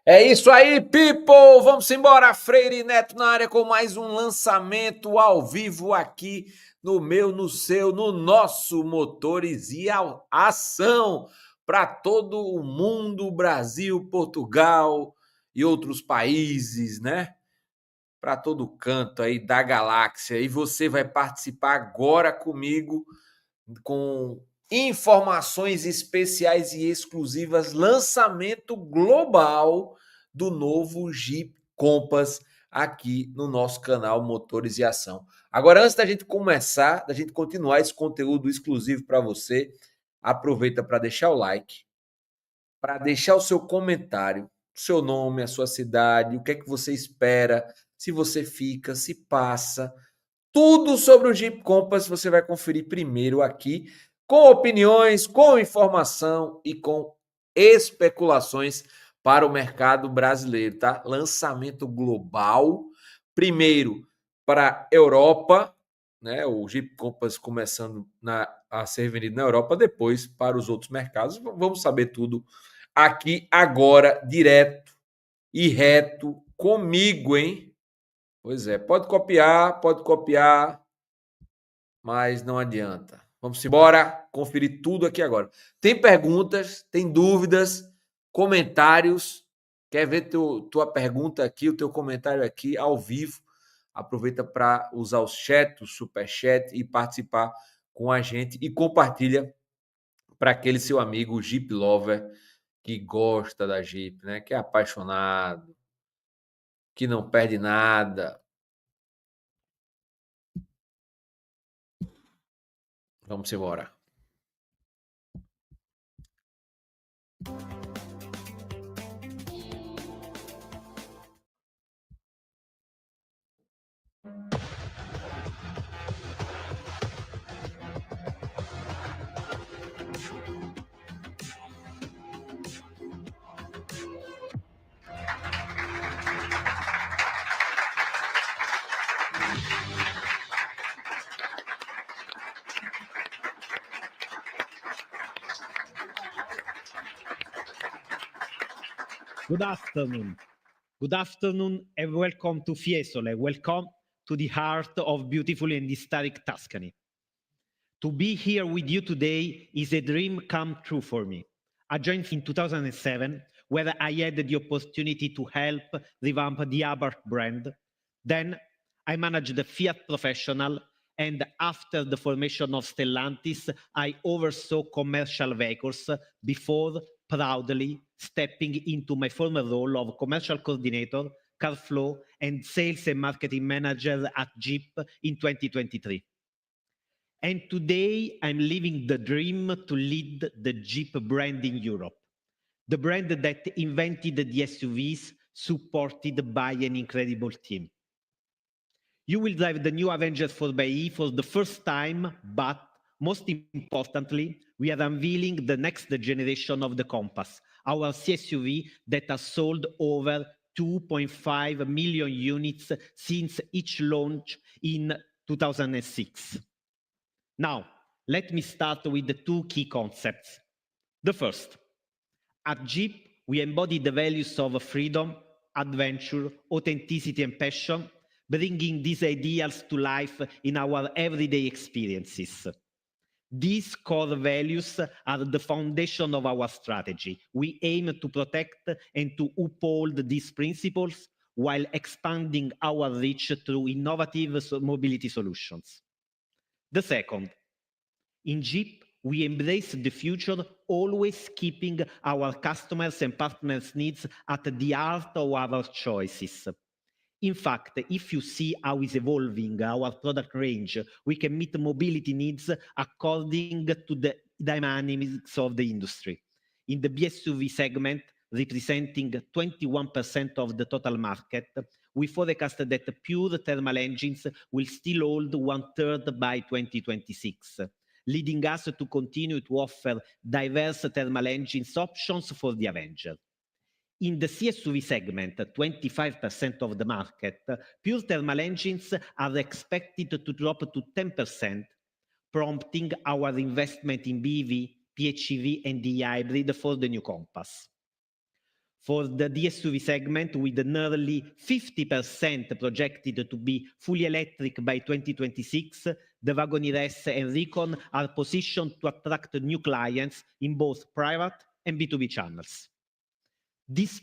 É isso aí, people! Vamos embora, Freire Neto na área com mais um lançamento ao vivo aqui no meu, no seu, no nosso Motores e Ação para todo o mundo, Brasil, Portugal e outros países, né? Para todo canto aí da galáxia. E você vai participar agora comigo com informações especiais e exclusivas, lançamento global do novo Jeep Compass aqui no nosso canal Motores e Ação. Agora, antes da gente começar, da gente continuar esse conteúdo exclusivo para você, aproveita para deixar o like, para deixar o seu comentário, seu nome, a sua cidade, o que é que você espera, se você fica, se passa, tudo sobre o Jeep Compass você vai conferir primeiro aqui, com opiniões, com informação e com especulações para o mercado brasileiro, tá? Lançamento global, primeiro para a Europa, né? O Jeep Compass começando a ser vendido na Europa, depois para os outros mercados. Vamos saber tudo aqui agora, direto e reto comigo, hein? Pois é, pode copiar, mas não adianta. Vamos embora, conferir tudo aqui agora. Tem perguntas, tem dúvidas, comentários. Quer ver tua pergunta aqui, o teu comentário aqui ao vivo? Aproveita para usar o chat, o superchat e participar com a gente e compartilha para aquele seu amigo Jeep Lover que gosta da Jeep, né? Que é apaixonado, que não perde nada. Vamos embora. Good afternoon. Good afternoon and welcome to Fiesole. Welcome to the heart of beautiful and historic Tuscany. To be here with you today is a dream come true for me. I joined in 2007, where I had the opportunity to help revamp the Abarth brand. Then I managed the Fiat Professional, and after the formation of Stellantis, I oversaw commercial vehicles before proudly stepping into my former role of commercial coordinator, car flow, and sales and marketing manager at Jeep in 2023. And today I'm living the dream to lead the Jeep brand in Europe, the brand that invented the SUVs supported by an incredible team. You will drive the new Avenger 4xe for the first time, but most importantly, we are unveiling the next generation of the Compass, our CSUV that has sold over 2.5 million units since its launch in 2006. Now, let me start with the two key concepts. The first, at Jeep, we embody the values of freedom, adventure, authenticity, and passion, bringing these ideals to life in our everyday experiences. These core values are the foundation of our strategy. We aim to protect and to uphold these principles while expanding our reach through innovative mobility solutions. The second, in Jeep, we embrace the future, always keeping our customers and partners' needs at the heart of our choices. In fact, if you see how is evolving our product range, we can meet mobility needs according to the dynamics of the industry. In the BSUV segment, representing 21% of the total market, we forecast that pure thermal engines will still hold 1/3 by 2026, leading us to continue to offer diverse thermal engines options for the Avenger. In the CSUV segment, 25% of the market, pure thermal engines are expected to drop to 10%, prompting our investment in BEV, PHEV, and e-hybrid for the new Compass. For the DSUV segment, with nearly 50% projected to be fully electric by 2026, the Wagonires and Recon are positioned to attract new clients in both private and B2B channels. This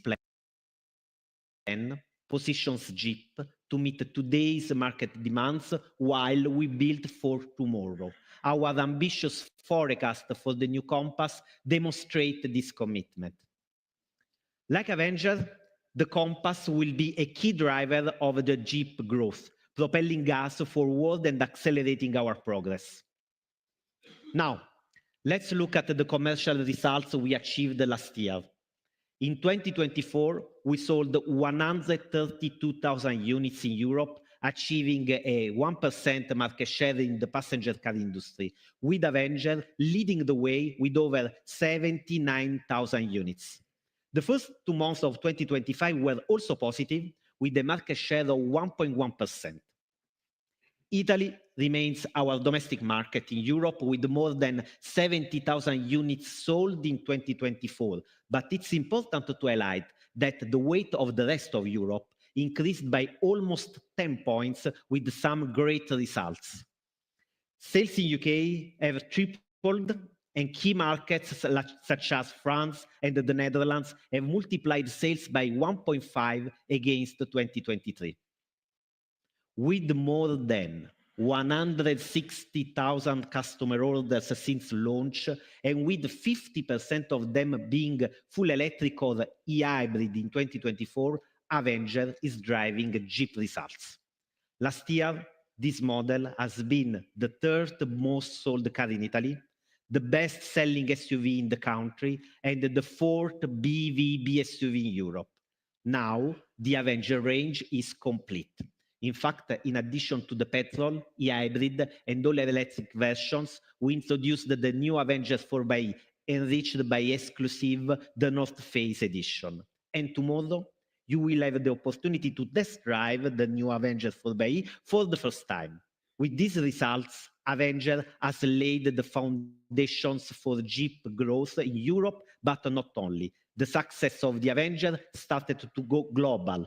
plan positions Jeep to meet today's market demands while we build for tomorrow. Our ambitious forecast for the new Compass demonstrates this commitment. Like Avenger, the Compass will be a key driver of the Jeep growth, propelling us forward and accelerating our progress. Now, let's look at the commercial results we achieved last year. In 2024, we sold 132,000 units in Europe, achieving a 1% market share in the passenger car industry, with Avenger leading the way with over 79,000 units. The first 2 months of 2025 were also positive, with a market share of 1.1%. Italy remains our domestic market in Europe with more than 70,000 units sold in 2024, but it's important to highlight that the weight of the rest of Europe increased by almost 10 points with some great results. Sales in UK have tripled, and key markets such as France and the Netherlands have multiplied sales by 1.5 against 2023. With more than 160,000 customer orders since launch, and with 50% of them being full electric or e-hybrid in 2024, Avenger is driving Jeep results. Last year, this model has been the third most sold car in Italy, the best-selling SUV in the country, and the fourth BEV SUV in Europe. Now, the Avenger range is complete. In fact, in addition to the petrol, e-hybrid, and all-electric versions, we introduced the new Avenger 4xe, enriched by exclusive the North Face edition. And tomorrow, you will have the opportunity to test drive the new Avenger 4xe for the first time. With these results, Avenger has laid the foundations for Jeep growth in Europe, but not only. The success of the Avenger started to go global.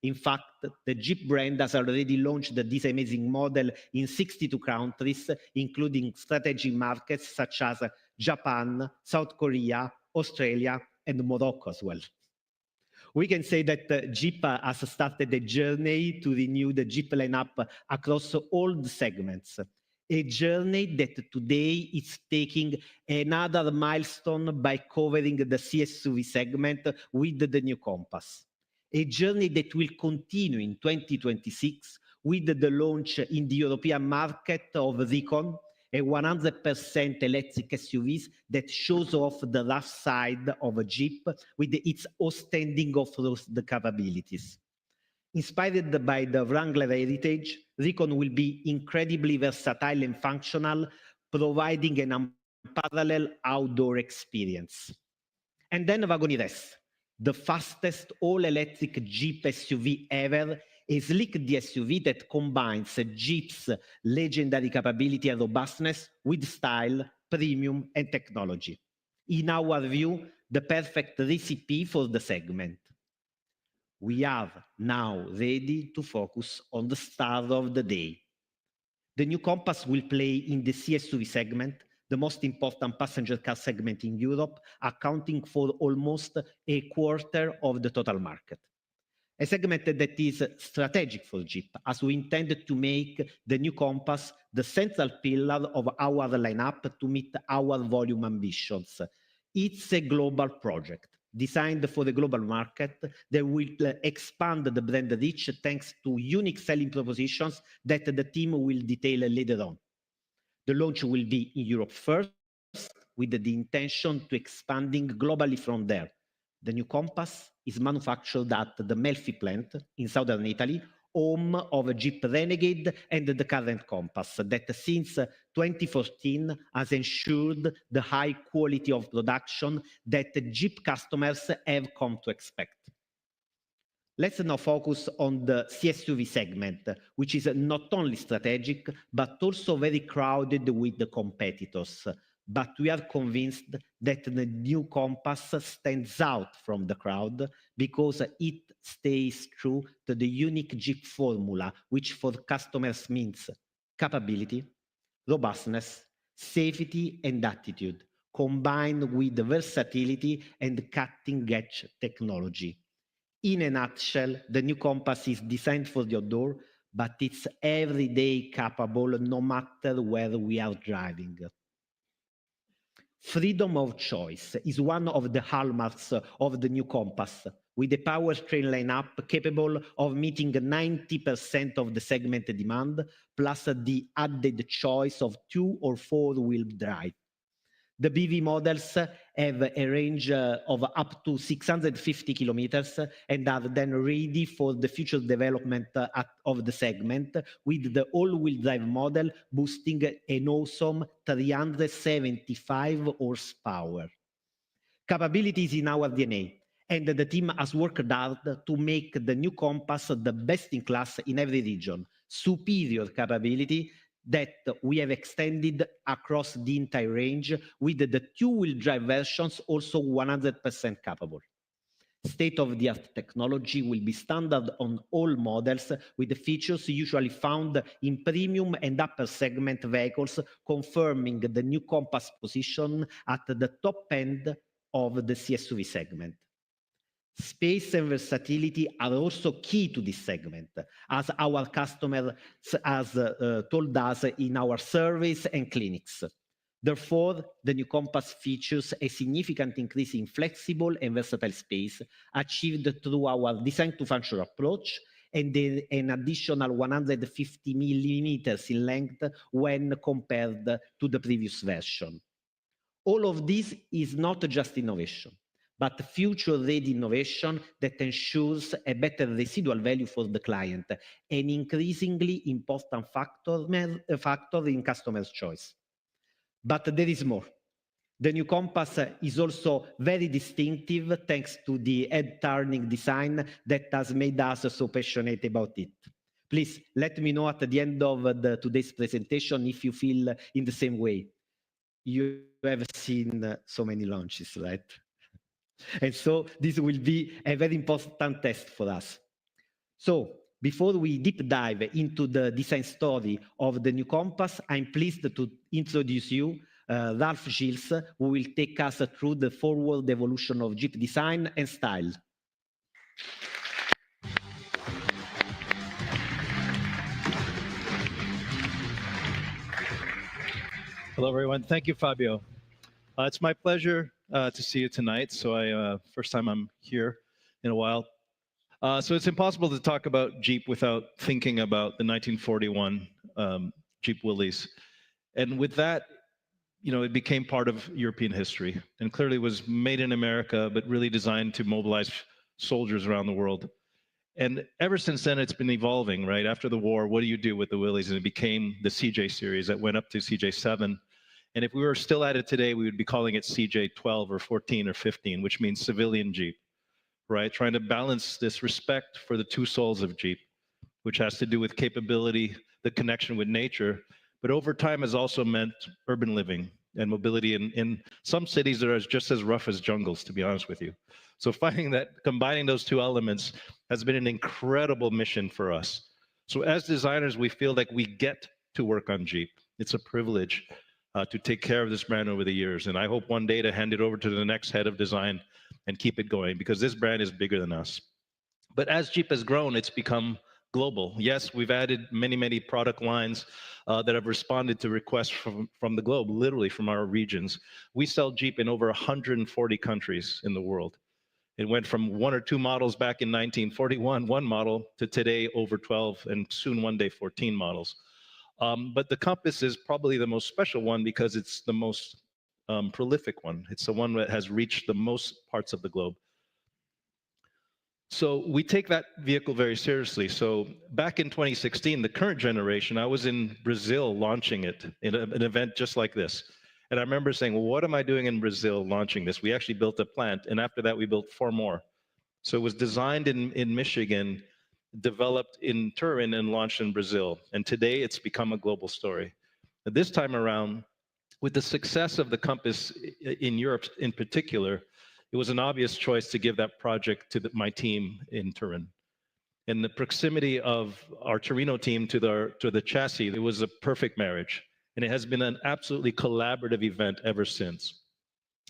In fact, the Jeep brand has already launched this amazing model in 62 countries, including strategic markets such as Japan, South Korea, Australia, and Morocco as well. We can say that Jeep has started a journey to renew the Jeep lineup across all the segments. A journey that today is taking another milestone by covering the CSUV segment with the new Compass. A journey that will continue in 2026 with the launch in the European market of Recon, a 100% electric SUV that shows off the rough side of a Jeep with its outstanding off-road capabilities. Inspired by the Wrangler heritage, Recon will be incredibly versatile and functional, providing an unparalleled outdoor experience. And then Wagonires, the fastest all-electric Jeep SUV ever, a sleek SUV that combines Jeep's legendary capability and robustness with style, premium, and technology. In our view, the perfect recipe for the segment. We are now ready to focus on the star of the day. The new Compass will play in the CSUV segment, the most important passenger car segment in Europe, accounting for almost a quarter of the total market. A segment that is strategic for Jeep, as we intend to make the new Compass the central pillar of our lineup to meet our volume ambitions. It's a global project designed for the global market that will expand the brand reach thanks to unique selling propositions that the team will detail later on. The launch will be in Europe first, with the intention to expanding globally from there. The new Compass is manufactured at the Melfi plant in southern Italy, home of Jeep Renegade and the current Compass that since 2014 has ensured the high quality of production that Jeep customers have come to expect. Let's now focus on the CSUV segment, which is not only strategic, but also very crowded with the competitors. but we are convinced that the new Compass stands out from the crowd because it stays true to the unique Jeep formula, which for customers means capability, robustness, safety, and attitude, combined with versatility and cutting-edge technology. In a nutshell, the new Compass is designed for the outdoor, but it's everyday capable no matter where we are driving. Freedom of choice is one of the hallmarks of the new Compass, with a powertrain lineup capable of meeting 90% of the segment demand, plus the added choice of 2 or 4-wheel drive. The BV models have a range of up to 650 kilometers and are then ready for the future development of the segment, with the all-wheel drive model boasting an awesome 375 horsepower. Capability is in our DNA, and the team has worked hard to make the new Compass the best in class in every region. Superior capability that we have extended across the entire range, with the 2-wheel drive versions also 100% capable. State-of-the-art technology will be standard on all models, with the features usually found in premium and upper segment vehicles, confirming the new Compass position at the top end of the CSUV segment. Space and versatility are also key to this segment, as our customers has told us in our surveys and clinics. Therefore, the new Compass features a significant increase in flexible and versatile space, achieved through our design-to-function approach, and an additional 150 millimeters in length when compared to the previous version. All of this is not just innovation, but future-ready innovation that ensures a better residual value for the client, an increasingly important factor in customer's choice. But there is more. The new Compass is also very distinctive thanks to the head-turning design that has made us so passionate about it. Please let me know at the end of today's presentation if you feel in the same way. You have seen so many launches, right? And so this will be a very important test for us. So before we deep dive into the design story of the new Compass, I'm pleased to introduce you Ralph Gilles, who will take us through the forward evolution of Jeep design and style. Hello, everyone. Thank you, Fabio. It's my pleasure to see you tonight. So first time I'm here in a while. So it's impossible to talk about Jeep without thinking about the 1941 Jeep Willys. And with that, it became part of European history, and clearly was made in America, but really designed to mobilize soldiers around the world. And ever since then, it's been evolving, right? After the war, what do you do with the Willys? And it became the CJ series that went up to CJ7. And if we were still at it today, we would be calling it CJ12 or 14 or 15, which means civilian Jeep, right? Trying to balance this respect for the two souls of Jeep, which has to do with capability, the connection with nature, but over time has also meant urban living and mobility in some cities that are just as rough as jungles, to be honest with you. So finding that, combining those two elements has been an incredible mission for us. So as designers, we feel like we get to work on Jeep. It's a privilege to take care of this brand over the years. And I hope one day to hand it over to the next head of design and keep it going, because this brand is bigger than us. But as Jeep has grown, it's become global. Yes, we've added many, many product lines that have responded to requests from the globe, literally from our regions. We sell Jeep in over 140 countries in the world. It went from 1 or 2 models back in 1941, one model, to today over 12 and soon one day 14 models. But the Compass is probably the most special one because it's the most prolific one. It's the one that has reached the most parts of the globe. So we take that vehicle very seriously. So back in 2016, the current generation, I was in Brazil launching it in an event just like this. And I remember saying, well, what am I doing in Brazil launching this? We actually built a plant. And after that, we built 4 more. So it was designed in Michigan, developed in Turin, and launched in Brazil. And today, it's become a global story. But this time around, with the success of the Compass in Europe in particular, it was an obvious choice to give that project to my team in Turin. And the proximity of our Torino team to the chassis, it was a perfect marriage. And it has been an absolutely collaborative event ever since.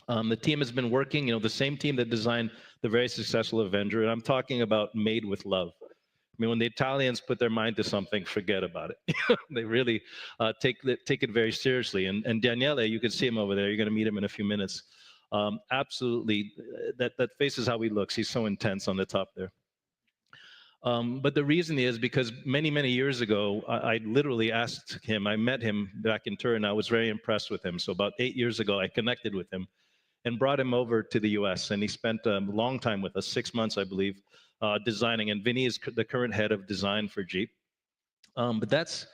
The team has been working, the same team that designed the very successful Avenger, and I'm talking about made with love. I mean, when the Italians put their mind to something, forget about it. They really take it very seriously. And Daniele, you can see him over there. You're going to meet him in a few minutes. Absolutely, that face is how he looks. He's so intense on the top there. But the reason is because many years ago, I literally asked him, I met him back in Turin. I was very impressed with him. So about 8 years ago, I connected with him and brought him over to the US. And he spent a long time with us, 6 months, I believe, designing. And Vinny is the current head of design for Jeep. But that's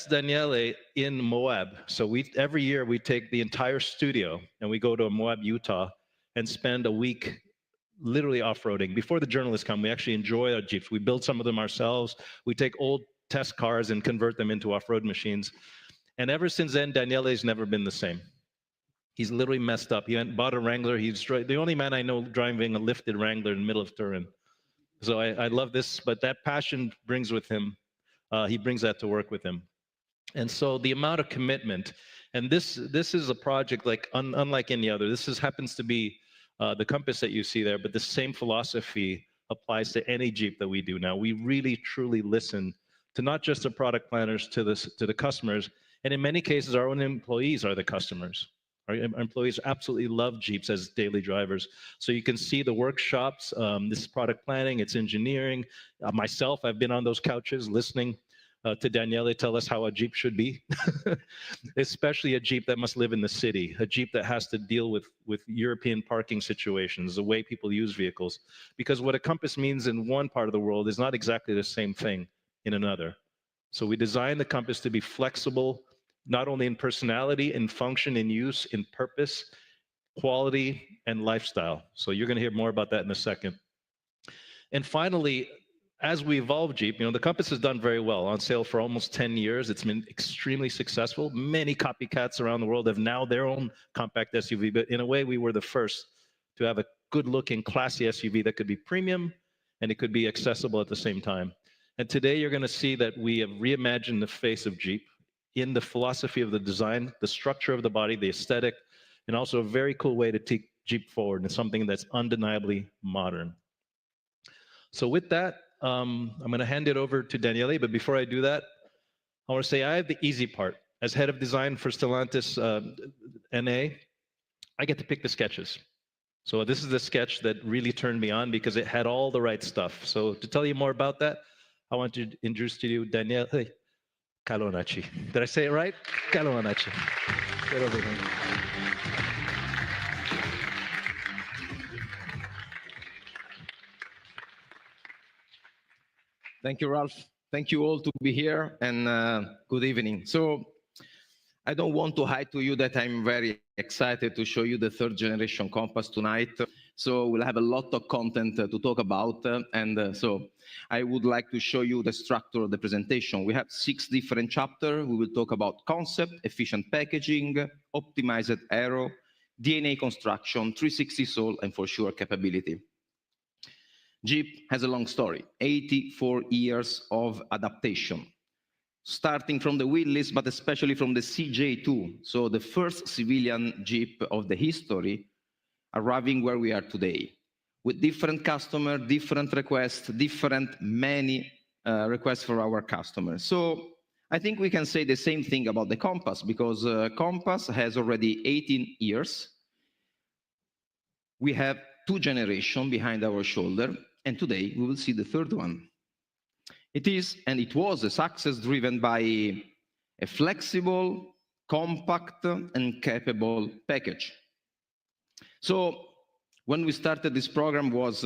Daniele in Moab. So every year we take the entire studio and we go to Moab, Utah, and spend a week literally off-roading. Before the journalists come, we actually enjoy our Jeeps. We build some of them ourselves. We take old test cars and convert them into off-road machines. And ever since then, Daniele's never been the same. He's literally messed up. He went and bought a Wrangler. He's the only man I know driving a lifted Wrangler in the middle of Turin. So I love this, but that passion brings with him, he brings that to work with him. And so the amount of commitment, and this is a project like unlike any other. This happens to be the Compass that you see there, but the same philosophy applies to any Jeep that we do now. We really, truly listen to not just the product planners, to the customers, and in many cases, our own employees are the customers. Our employees absolutely love Jeeps as daily drivers. So you can see the workshops, this is product planning, it's engineering. Myself, I've been on those couches listening to Daniele tell us how a Jeep should be, especially a Jeep that must live in the city, a Jeep that has to deal with European parking situations, the way people use vehicles. Because what a Compass means in one part of the world is not exactly the same thing in another. So we designed the Compass to be flexible, not only in personality, in function, in use, in purpose, quality, and lifestyle. So you're going to hear more about that in a second. And finally, as we evolve Jeep, the Compass has done very well. On sale for almost 10 years. It's been extremely successful. Many copycats around the world have now their own compact SUV, but in a way, we were the first to have a good-looking, classy SUV that could be premium and it could be accessible at the same time. And today, you're going to see that we have reimagined the face of Jeep in the philosophy of the design, the structure of the body, the aesthetic, and also a very cool way to take Jeep forward and something that's undeniably modern. So with that, I'm going to hand it over to Daniele, but before I do that, I want to say I have the easy part. As head of design for Stellantis NA, I get to pick the sketches. So this is the sketch that really turned me on because it had all the right stuff. So to tell you more about that, I want to introduce to you Daniele Calonacci. Did I say it right? Calonacci. Get over here. Thank you, Ralph. Thank you all to be here, and good evening. So I don't want to hide to you that I'm very excited to show you the third generation Compass tonight. So we'll have a lot of content to talk about, and so I would like to show you the structure of the presentation. We have 6 different chapters. We will talk about concept, efficient packaging, optimized aero, DNA construction, 360 soul, and for sure capability. Jeep has a long story, 84 years of adaptation, starting from the wheelless, but especially from the CJ2, so the first civilian Jeep of the history, arriving where we are today, with different customers, different requests, many requests for our customers. So I think we can say the same thing about the Compass, because Compass has already 18 years. We have 2 generations behind our shoulder, and today we will see the third one. It is, and it was, a success driven by a flexible, compact, and capable package. So when we started this program was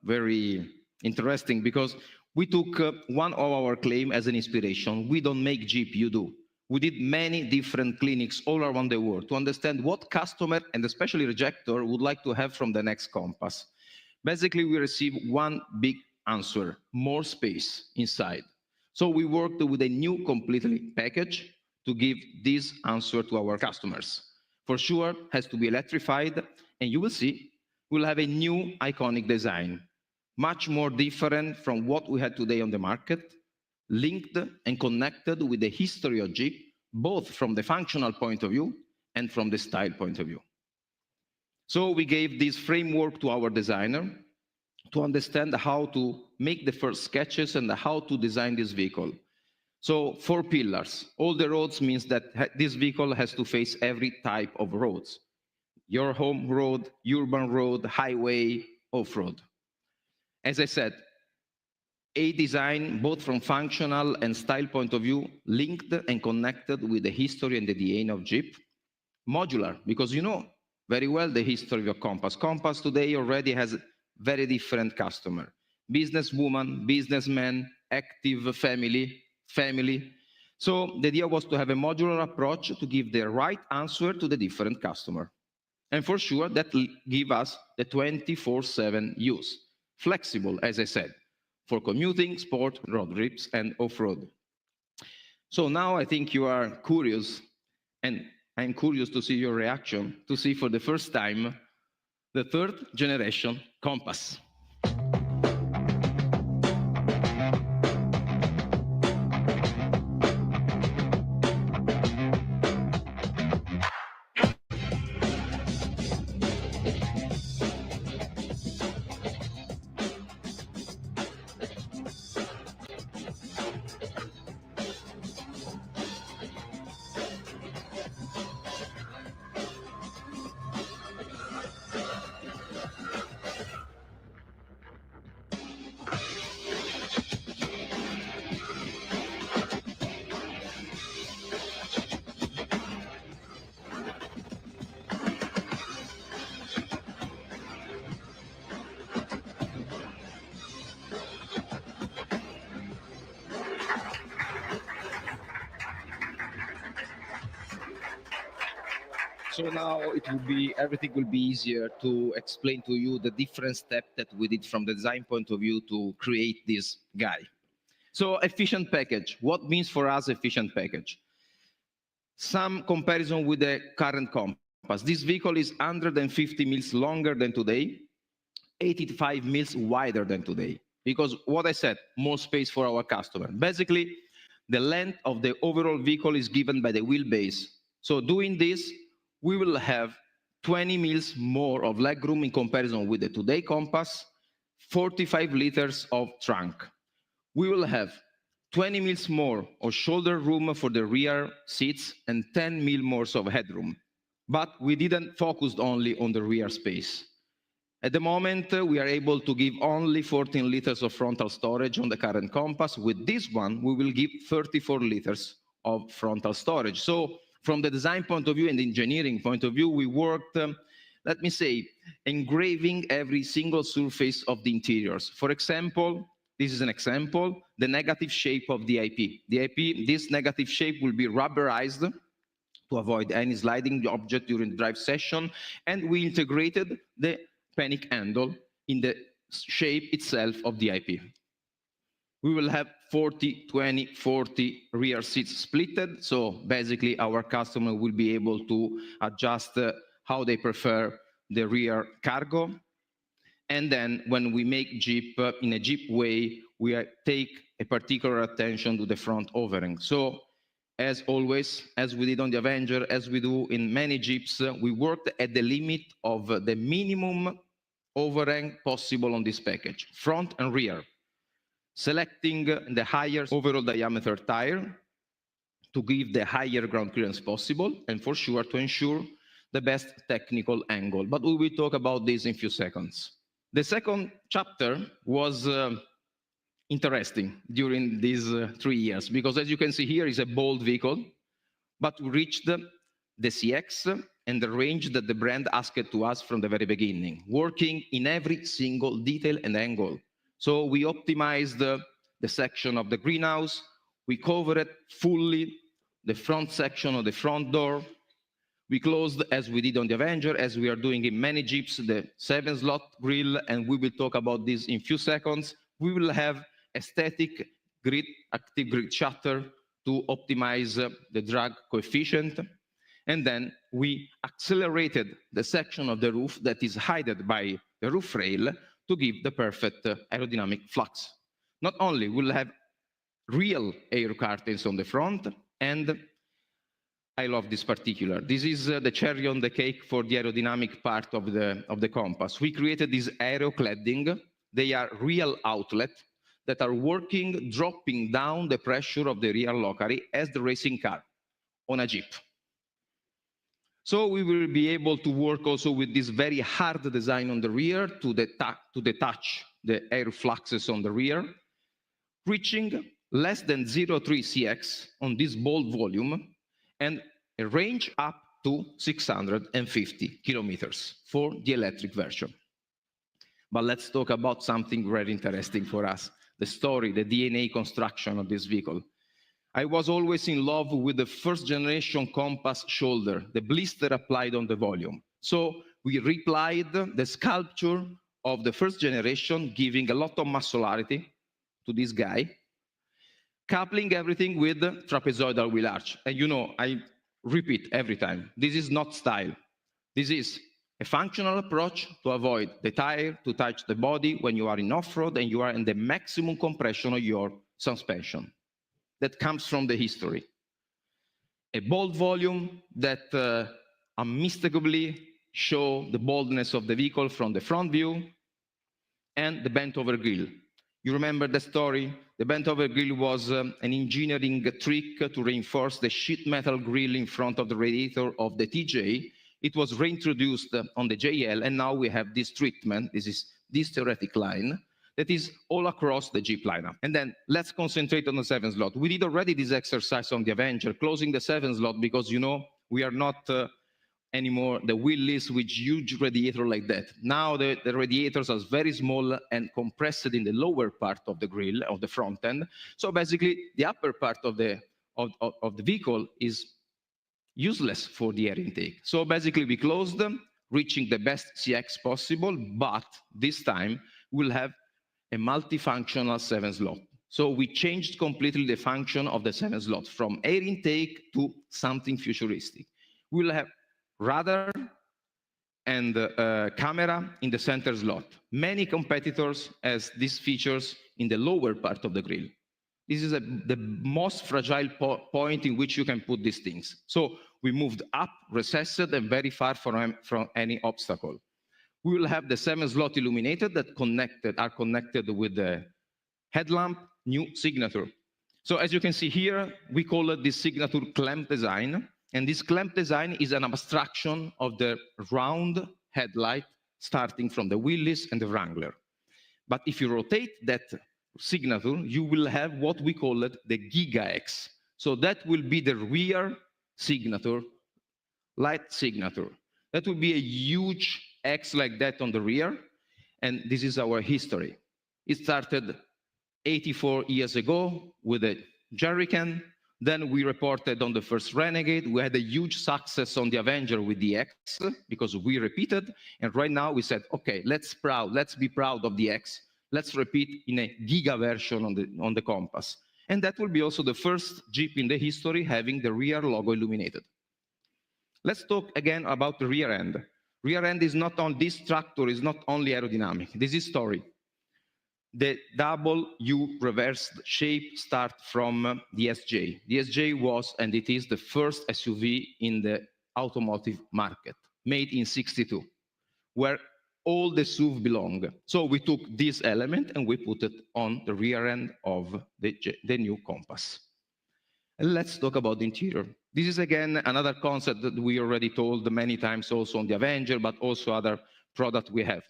very interesting because we took one of our claims as an inspiration. We don't make Jeep, you do. We did many different clinics all around the world to understand what customer, and especially rejector, would like to have from the next Compass. Basically, we received one big answer: more space inside. So we worked with a new completely package to give this answer to our customers. For sure, has to be electrified, and you will see we'll have a new iconic design, much more different from what we had today on the market, linked and connected with the history of Jeep, both from the functional point of view and from the style point of view. So we gave this framework to our designer to understand how to make the first sketches and how to design this vehicle. So 4 pillars. All the roads means that this vehicle has to face every type of roads. Your home road, urban road, highway, off-road. As I said, a design both from functional and style point of view, linked and connected with the history and the DNA of Jeep. Modular, because you know very well the history of your Compass. Compass today already has a very different customer. Businesswoman, businessman, active family. So the idea was to have a modular approach to give the right answer to the different customer. And for sure, that give us the 24/7 use. Flexible, as I said, for commuting, sport, road trips, and off-road. So now I think you are curious, and I'm curious to see your reaction, to see for the first time the 3rd generation Compass. So now everything will be easier to explain to you the different steps that we did from the design point of view to create this guy. So efficient package, what means for us efficient package? Some comparison with the current Compass. This vehicle is 150 mils longer than today, 85 mils wider than today. Because what I said, more space for our customer. Basically, the length of the overall vehicle is given by the wheelbase. So doing this, we will have 20 mils more of legroom in comparison with the today Compass, 45 liters of trunk. We will have 20 mils more of shoulder room for the rear seats and 10 mil more of headroom. But we didn't focus only on the rear space. At the moment, we are able to give only 14 liters of frontal storage on the current Compass. With this one, we will give 34 liters of frontal storage. So from the design point of view and the engineering point of view, we worked, let me say, engraving every single surface of the interiors. For example, this is an example, the negative shape of the IP. The IP, this negative shape will be rubberized to avoid any sliding object during the drive session, and we integrated the panic handle in the shape itself of the IP. We will have 40, 20, 40 rear seats splitted. So basically our customer will be able to adjust how they prefer the rear cargo. And then when we make Jeep in a Jeep way, we take a particular attention to the front overhang. So as always, as we did on the Avenger, as we do in many Jeeps, we worked at the limit of the minimum overhang possible on this package, front and rear. Selecting the higher overall diameter tire to give the higher ground clearance possible, and for sure to ensure the best technical angle. But we will talk about this in a few seconds. The second chapter was interesting during these 3 years, because as you can see here is a bold vehicle, but we reached the CX and the range that the brand asked to us from the very beginning, working in every single detail and angle. So we optimized the section of the greenhouse. We covered fully the front section of the front door. We closed, as we did on the Avenger, as we are doing in many Jeeps, the 7-slot grille, and we will talk about this in a few seconds. We will have aesthetic grid, active grid shutter to optimize the drag coefficient. And then we accelerated the section of the roof that is hidden by the roof rail to give the perfect aerodynamic flux. Not only will have real air curtains on the front, and I love this particular. This is the cherry on the cake for the aerodynamic part of the compass. We created this aero cladding. They are real outlets that are working, dropping down the pressure of the rear lockery as the racing car on a Jeep. So we will be able to work also with this very hard design on the rear to detach the air fluxes on the rear, reaching less than 0.3 CX on this bold volume and a range up to 650 kilometers for the electric version. But let's talk about something very interesting for us, the story, the DNA construction of this vehicle. I was always in love with the first generation compass shoulder, the blister applied on the volume. So we replied the sculpture of the first generation, giving a lot of muscularity to this guy, coupling everything with the trapezoidal wheel arch. And you know, I repeat every time, this is not style. This is a functional approach to avoid the tire to touch the body when you are in off-road and you are in the maximum compression of your suspension. That comes from the history. A bold volume that unmistakably show the boldness of the vehicle from the front view, and the bent over grille. You remember the story? The bent over grille was an engineering trick to reinforce the sheet metal grille in front of the radiator of the TJ. It was reintroduced on the JL, and now we have this treatment. This is this theoretic line that is all across the Jeep lineup. And then let's concentrate on the 7 slot. We did already this exercise on the Avenger, closing the 7 slot, because you know we are not anymore the wheelless with huge radiator like that. Now the radiators are very small and compressed in the lower part of the grille, of the front end. So basically the upper part of the vehicle is useless for the air intake. So basically we closed them, reaching the best CX possible, but this time we'll have a multifunctional 7 slot. So we changed completely the function of the 7 slot from air intake to something futuristic. We'll have radar and camera in the center slot. Many competitors has these features in the lower part of the grille. This is the most fragile point in which you can put these things. So we moved up, recessed, and very far from any obstacle. We will have the 7 slot illuminated that are connected with the headlamp, new signature. So as you can see here, we call it the signature clamp design. And this clamp design is an abstraction of the round headlight starting from the wheellies and the Wrangler. But if you rotate that signature, you will have what we call it the Giga X. So that will be the rear signature, light signature. That will be a huge X like that on the rear. And this is our history. It started 84 years ago with a jerrycan. Then we reported on the first Renegade. We had a huge success on the Avenger with the X because we repeated. And right now we said, okay, let's be proud of the X. Let's repeat in a Giga version on the Compass. And that will be also the first Jeep in the history having the rear logo illuminated. Let's talk again about the rear end. Rear end is not on this tractor, is not only aerodynamic. This is story. The double U reversed shape start from the SJ. The SJ was, and it is, the first SUV in the automotive market, made in '62, where all the SUV belong. So we took this element and we put it on the rear end of the new Compass. And let's talk about the interior. This is again another concept that we already told many times also on the Avenger, but also other products we have.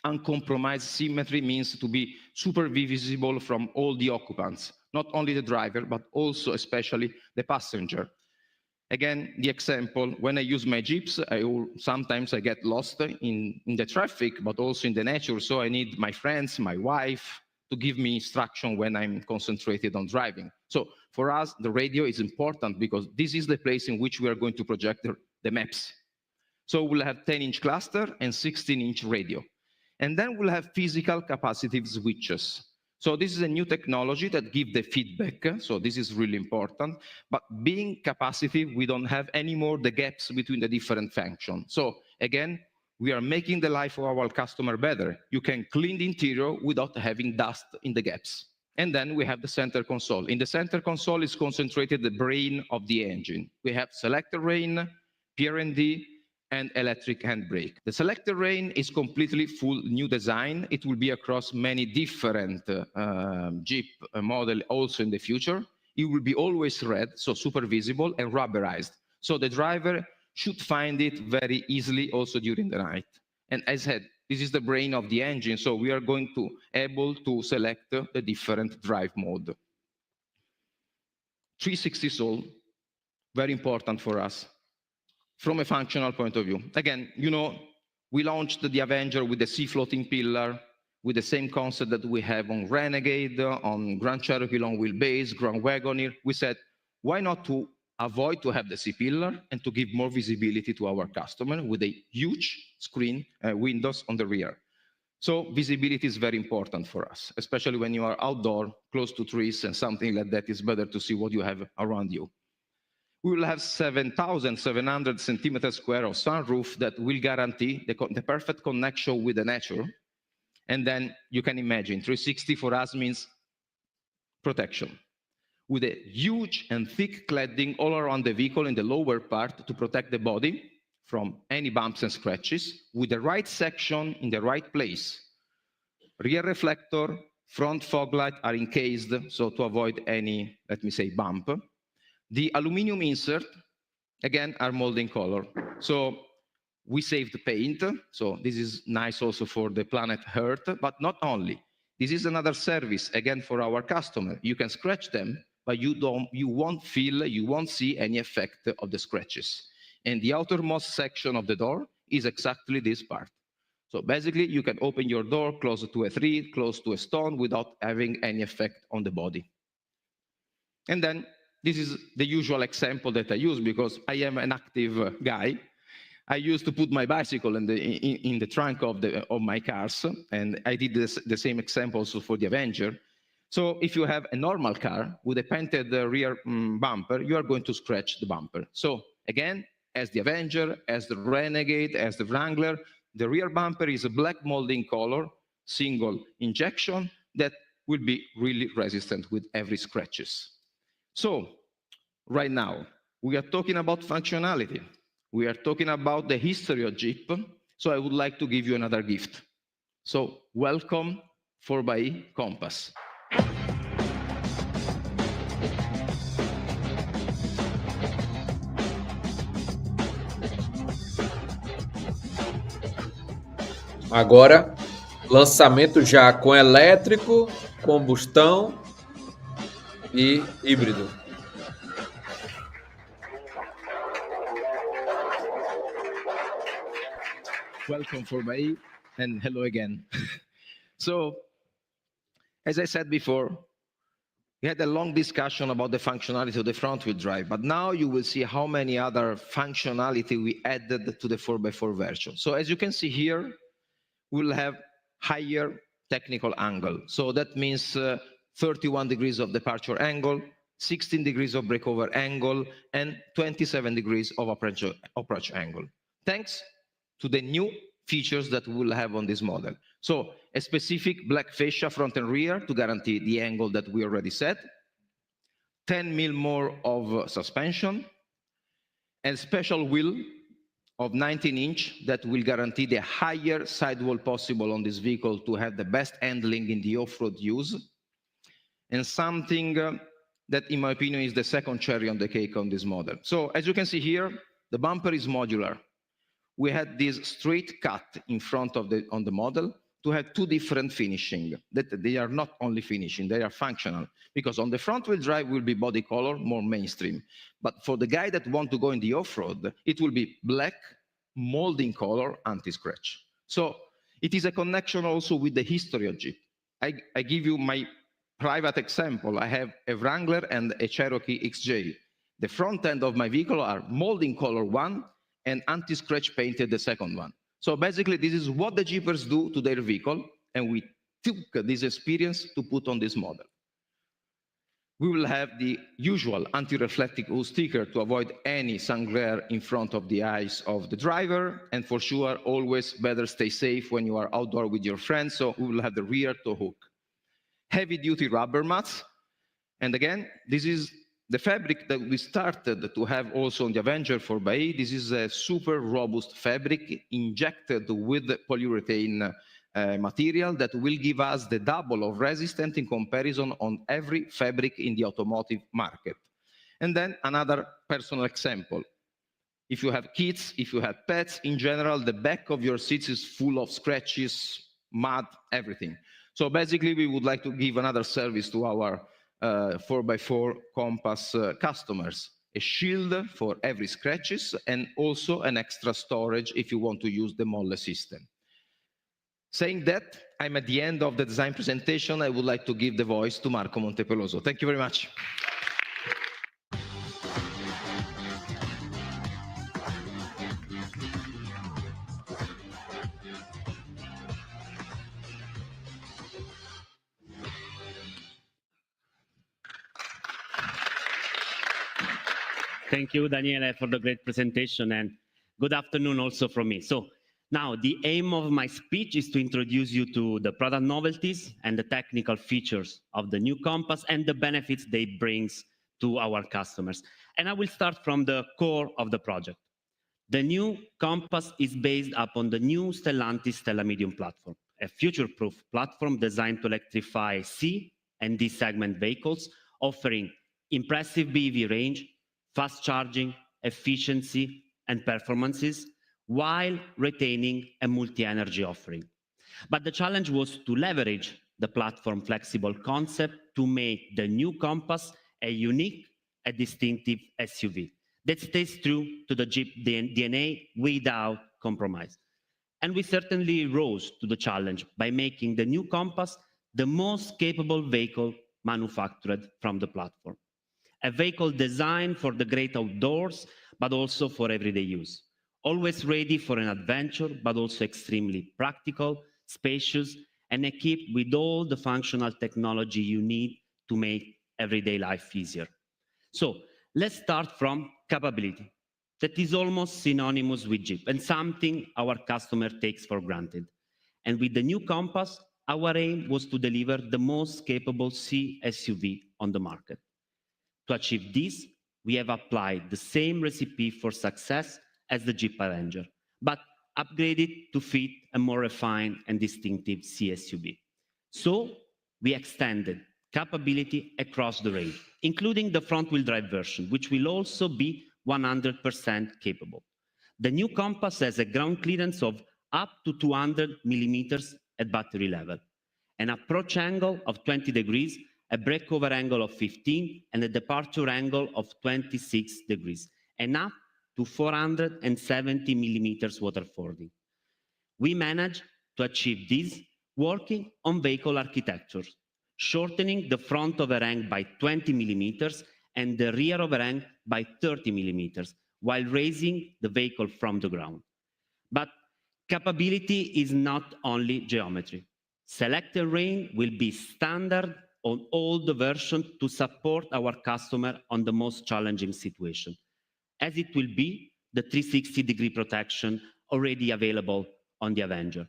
Uncompromised symmetry means to be super visible from all the occupants, not only the driver, but also especially the passenger. Again, the example, when I use my Jeeps, sometimes I get lost in the traffic, but also in the nature. So I need my friends, my wife, to give me instruction when I'm concentrated on driving. So for us, the radio is important because this is the place in which we are going to project the maps. So we'll have 10-inch cluster and 16-inch radio. And then we'll have physical capacitive switches. So this is a new technology that gives the feedback. So this is really important. But being capacitive, we don't have anymore the gaps between the different functions. So again, we are making the life of our customer better. You can clean the interior without having dust in the gaps. And then we have the center console. In the center console is concentrated the brain of the engine. We have selector rein, PRND, and electric handbrake. The selector rein is completely full new design. It will be across many different Jeep model also in the future. It will be always red, so super visible, and rubberized. So the driver should find it very easily also during the night. And as I said, this is the brain of the engine, so we are going to able to select the different drive mode. 360 soul, very important for us from a functional point of view. Again, you know, we launched the Avenger with the sea floating pillar, with the same concept that we have on Renegade, on Grand Cherokee long wheelbase, Grand Wagoneer. We said, why not to avoid to have the sea pillar and to give more visibility to our customer with a huge screen windows on the rear. So visibility is very important for us, especially when you are outdoor, close to trees and something like that. It's better to see what you have around you. We will have 7,700 centimeters square of sunroof that will guarantee the perfect connection with the nature. And then you can imagine 360 for us means protection, with a huge and thick cladding all around the vehicle in the lower part to protect the body from any bumps and scratches, with the right section in the right place. Rear reflector, front fog light are encased, so to avoid any, let me say, bump. The aluminum insert, again, are molding color. So we saved the paint, so this is nice also for the planet Earth, but not only. This is another service, again, for our customer. You can scratch them, but you won't feel, you won't see any effect of the scratches. And the outermost section of the door is exactly this part. So basically, you can open your door close to a tree, close to a stone, without having any effect on the body. And then this is the usual example that I use because I am an active guy. I used to put my bicycle in the trunk of my cars, and I did the same example also for the Avenger. So if you have a normal car with a painted rear bumper, you are going to scratch the bumper. So again, as the Avenger, as the Renegade, as the Wrangler, the rear bumper is a black molding color, single injection that will be really resistant with every scratches. So right now, we are talking about functionality. We are talking about the history of Jeep. So I would like to give you another gift. So welcome 4xe Compass. Agora, lançamento já com elétrico, combustão e híbrido. Welcome 4xe and hello again. So, as I said before, we had a long discussion about the functionality of the front-wheel drive, but now you will see how many other functionality we added to the 4x4 version. So as you can see here, we'll have higher technical angle. So that means 31 degrees of departure angle, 16 degrees of breakover angle, and 27 degrees of approach angle, thanks to the new features that we will have on this model. So a specific black fascia front and rear to guarantee the angle that we already set, 10 mil more of suspension, and special wheel of 19-inch that will guarantee the higher sidewall possible on this vehicle to have the best handling in the off-road use, and something that, in my opinion, is the second cherry on the cake on this model. So as you can see here, the bumper is modular. We had this straight cut in front of on the model to have two different finishing, that they are not only finishing, they are functional, because on the front wheel drive will be body color, more mainstream. But for the guy that want to go in the off-road, it will be black, molding color, anti-scratch. So it is a connection also with the history of Jeep. I give you my private example. I have a Wrangler and a Cherokee XJ. The front end of my vehicle are molding color one and anti-scratch painted the second one. So basically, this is what the Jeepers do to their vehicle, and we took this experience to put on this model. We will have the usual anti-reflective hood sticker to avoid any sun glare in front of the eyes of the driver, and for sure, always better stay safe when you are outdoor with your friends, so we will have the rear tow hook. Heavy-duty rubber mats, and again, this is the fabric that we started to have also on the Avenger 4x8. This is a super robust fabric injected with polyurethane material that will give us the double of resistance in comparison on every fabric in the automotive market. And then another personal example. If you have kids, if you have pets, in general, the back of your seats is full of scratches, mud, everything. So basically, we would like to give another service to our 4x4 Compass customers. A shield for every scratches and also an extra storage if you want to use the molle system. Saying that, I'm at the end of the design presentation. I would like to give the voice to Marco Montepeloso. Thank you very much. Thank you, Daniele, for the great presentation, and good afternoon also from me. So now the aim of my speech is to introduce you to the product novelties and the technical features of the new Compass and the benefits they brings to our customers. And I will start from the core of the project. The new Compass is based upon the new Stellantis Stella Medium platform, a future-proof platform designed to electrify C and D segment vehicles, offering impressive BEV range, fast charging, efficiency, and performances, while retaining a multi-energy offering. But the challenge was to leverage the platform flexible concept to make the new Compass a unique and distinctive SUV that stays true to the Jeep DNA without compromise. And we certainly rose to the challenge by making the new Compass the most capable vehicle manufactured from the platform. A vehicle designed for the great outdoors, but also for everyday use. Always ready for an adventure, but also extremely practical, spacious, and equipped with all the functional technology you need to make everyday life easier. So let's start from capability. That is almost synonymous with Jeep and something our customer takes for granted. And with the new Compass, our aim was to deliver the most capable C SUV on the market. To achieve this, we have applied the same recipe for success as the Jeep Avenger, but upgraded to fit a more refined and distinctive C SUV. So we extended capability across the range, including the front-wheel drive version, which will also be 100% capable. The new Compass has a ground clearance of up to 200 millimeters at battery level, an approach angle of 20 degrees, a breakover angle of 15, and a departure angle of 26 degrees, and up to 470 millimeters waterfording. We managed to achieve this working on vehicle architectures, shortening the front overhang by 20 millimeters and the rear overhang by 30 millimeters, while raising the vehicle from the ground. But capability is not only geometry. Select terrain will be standard on all the versions to support our customer on the most challenging situation, as it will be the 360-degree protection already available on the Avenger.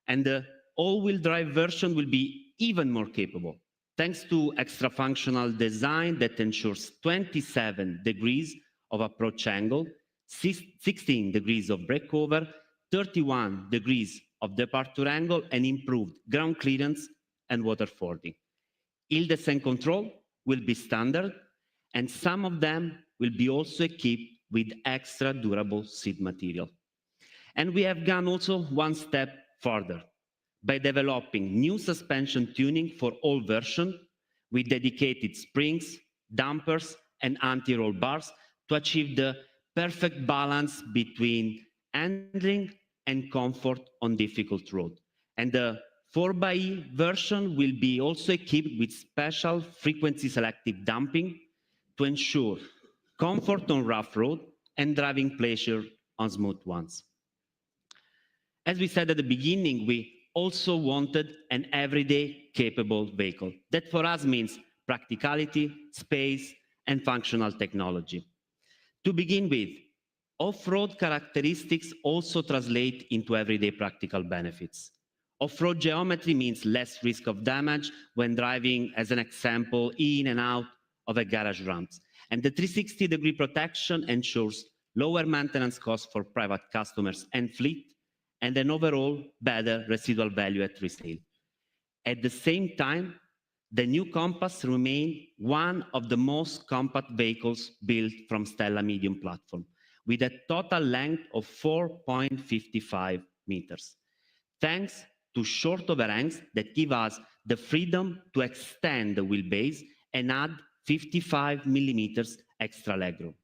And the all-wheel drive version will be even more capable, thanks to extra functional design that ensures 27 degrees of approach angle, 16 degrees of breakover, 31 degrees of departure angle, and improved ground clearance and waterfording. Hill descent control will be standard, and some of them will be also equipped with extra durable seat material. And we have gone also one step further by developing new suspension tuning for all versions with dedicated springs, dampers, and anti-roll bars to achieve the perfect balance between handling and comfort on difficult road. And the 4xe version will be also equipped with special frequency selective damping to ensure comfort on rough road and driving pleasure on smooth ones. As we said at the beginning, we also wanted an everyday capable vehicle. That for us means practicality, space, and functional technology. To begin with, off-road characteristics also translate into everyday practical benefits. Off-road geometry means less risk of damage when driving, as an example, in and out of a garage ramps. And the 360-degree protection ensures lower maintenance costs for private customers and fleet, and an overall better residual value at resale. At the same time, the new Compass remains one of the most compact vehicles built from Stella medium platform, with a total length of 4.55 meters, thanks to short overhangs that give us the freedom to extend the wheelbase and add 55 millimeters extra legroom.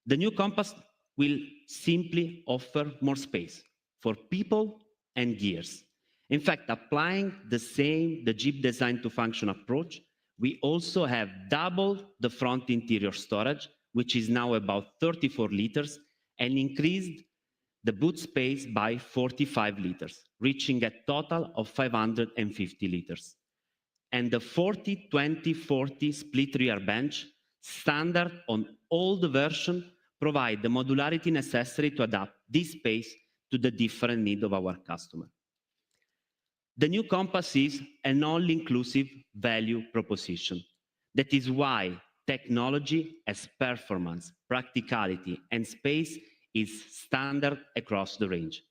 The new Compass will simply offer more space for people and gears. In fact, applying the Jeep design to function approach, we also have doubled the front interior storage, which is now about 34 liters, and increased the boot space by 45 liters, reaching a total of 550 liters. And the 40-20-40 split rear bench, standard on all the versions, provide the modularity necessary to adapt this space to the different needs of our customer. The new Compass is an all-inclusive value proposition. That is why technology as performance, practicality, and space is standard across the range.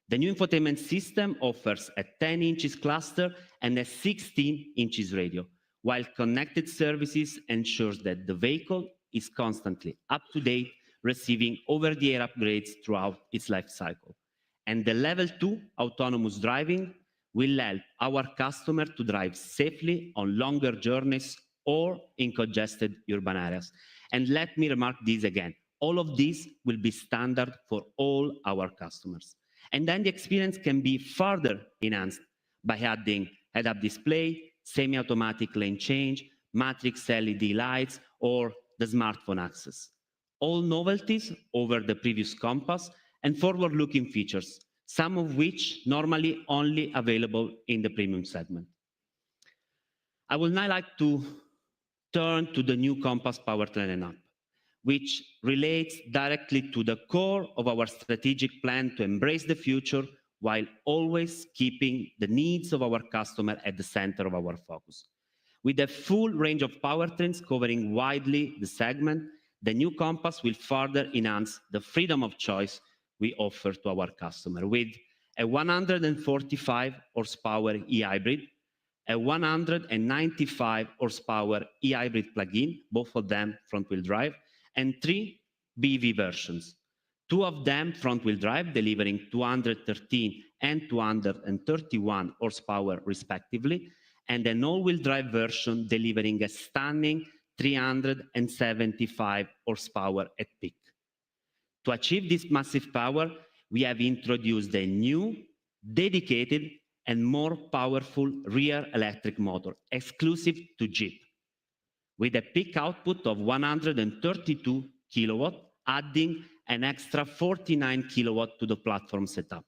The new infotainment system offers a 10 inches cluster and a 16 inches radio, while connected services ensures that the vehicle is constantly up to date, receiving over-the-air upgrades throughout its life cycle. And the level 2 autonomous driving will help our customer to drive safely on longer journeys or in congested urban areas. And let me remark this again, all of this will be standard for all our customers. And then the experience can be further enhanced by adding head-up display, semi-automatic lane change, matrix LED lights, or the smartphone access. All novelties over the previous Compass and forward-looking features, some of which normally only available in the premium segment. I would now like to turn to the new Compass powertrain lineup, which relates directly to the core of our strategic plan to embrace the future while always keeping the needs of our customer at the center of our focus. With a full range of powertrains covering widely the segment, the new Compass will further enhance the freedom of choice we offer to our customer with a 145 horsepower e-hybrid, a 195 horsepower e-hybrid plug-in, both of them front-wheel drive, and 3 BEV versions, 2 of them front-wheel drive, delivering 213 and 231 horsepower respectively, and an all-wheel drive version delivering a stunning 375 horsepower at peak. To achieve this massive power, we have introduced a new, dedicated, and more powerful rear electric motor exclusive to Jeep, with a peak output of 132 kilowatt, adding an extra 49 kilowatt to the platform setup.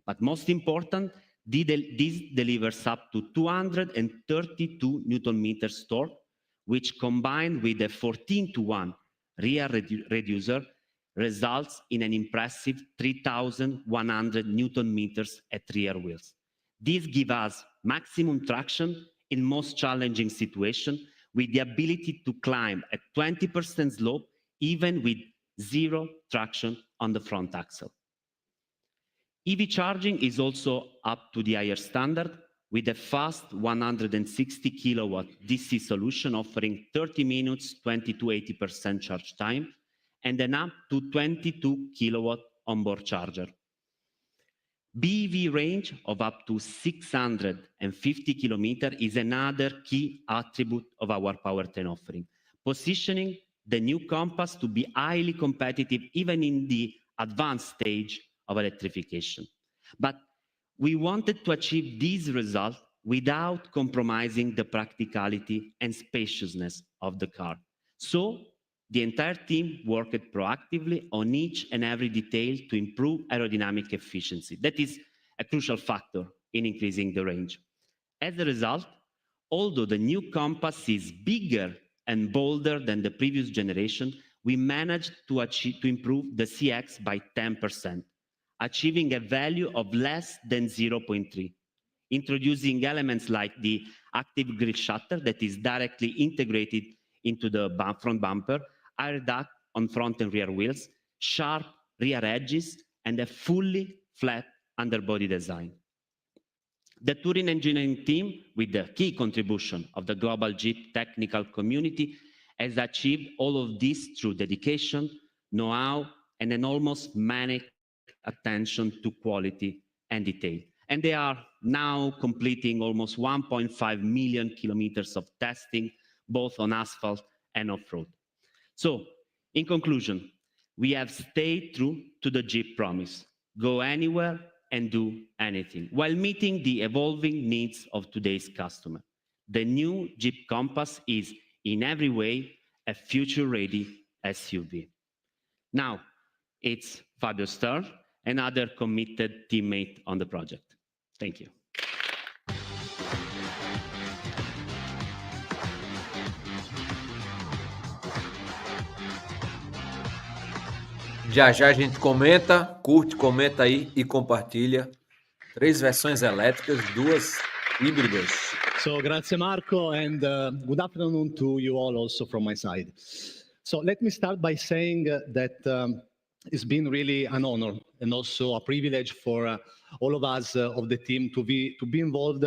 But most important, this delivers up to 232 Newton meters torque, which combined with a 14-to-1 rear reducer results in an impressive 3,100 Newton meters at rear wheels. This gives us maximum traction in most challenging situations, with the ability to climb at 20% slope, even with zero traction on the front axle. EV charging is also up to the higher standard, with a fast 160 kilowatt DC solution offering 30 minutes, 20 to 80% charge time, and an up to 22 kilowatt onboard charger. BEV range of up to 650 kilometers is another key attribute of our powertrain offering, positioning the new Compass to be highly competitive even in the advanced stage of electrification. But we wanted to achieve these results without compromising the practicality and spaciousness of the car. So the entire team worked proactively on each and every detail to improve aerodynamic efficiency. That is a crucial factor in increasing the range. As a result, although the new Compass is bigger and bolder than the previous generation, we managed to improve the CX by 10%, achieving a value of less than 0.3, introducing elements like the active grille shutter that is directly integrated into the front bumper, air duct on front and rear wheels, sharp rear edges, and a fully flat underbody design. The touring engineering team, with the key contribution of the global Jeep technical community, has achieved all of this through dedication, know-how, and an almost manic attention to quality and detail. And they are now completing almost 1.5 million kilometers of testing, both on asphalt and off-road. So, in conclusion, we have stayed true to the Jeep promise: go anywhere and do anything, while meeting the evolving needs of today's customer. The new Jeep Compass is, in every way, a future-ready SUV. Now, it's Fabio's turn, another committed teammate on the project. Thank you. Já já a gente comenta, curte, comenta aí e compartilha. 3 versões elétricas, 2 híbridas. So grazie Marco, and good afternoon to you all also from my side. So let me start by saying that it's been really an honor and also a privilege for all of us of the team to be involved